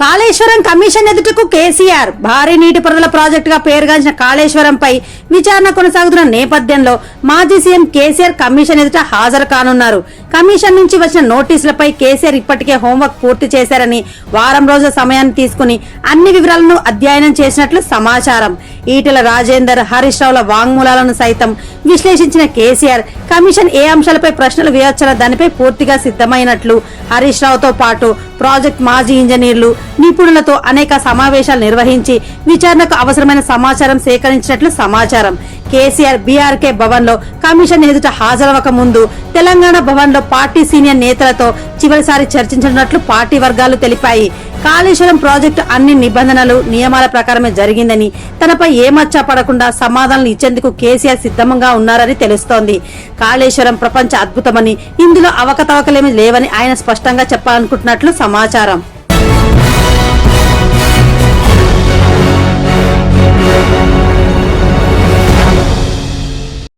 Kaleshwaram commission ఎదుటకు KCR భారీ నీటిపారుదల ప్రాజెక్టుగా పేరుగాంచిన కాళేశ్వరంపై విచారణ కొనసాగుతున్న నేపథ్యంలో మాజీ సీఎం కేసీఆర్ కమిషన్ ఎదుట హాజరు కానున్నారు. కమిషన్ నుంచి వచ్చిన నోటీసులపై కేసీఆర్ ఇప్పటికే హోంవర్క్ పూర్తి చేశారని, వారం రోజుల సమయాన్ని తీసుకుని అన్ని వివరాలను అధ్యయనం చేసినట్లు సమాచారం. ఈటెల రాజేందర్, హరీష్ రావుల వాంగ్మూలాలను సైతం విశ్లేషించిన కేసీఆర్ కమిషన్ ఏ అంశాలపై ప్రశ్నలు వేయొచ్చారో దానిపై పూర్తిగా సిద్ధమైనట్లు, హరీష్ రావుతో పాటు ప్రాజెక్ట్ మాజీ ఇంజనీర్లు, నిపుణులతో అనేక సమావేశాలు నిర్వహించి విచారణకు అవసరమైన సమాచారం సేకరించినట్లు సమాచారం. కేసీఆర్ బీఆర్కే భవన్ లో కమిషన్ ఎదుట హాజరవక ముందు తెలంగాణ భవన్ లో పార్టీ సీనియర్ నేతలతో చివరిసారి చర్చించనున్నట్లు పార్టీ వర్గాలు తెలిపాయి. కాళేశ్వరం ప్రాజెక్టు అన్ని నిబంధనలు, నియమాల ప్రకారమే జరిగిందని, తనపై ఏమచ్చా పడకుండా సమాధానాలు ఇచ్చేందుకు కేసీఆర్ సిద్ధంగా ఉన్నారని తెలుస్తోంది. కాళేశ్వరం ప్రపంచ అద్భుతమని, ఇందులో అవకతవకలేమీ లేవని ఆయన స్పష్టంగా చెప్పాలనుకుంటున్నట్లు సమాచారం.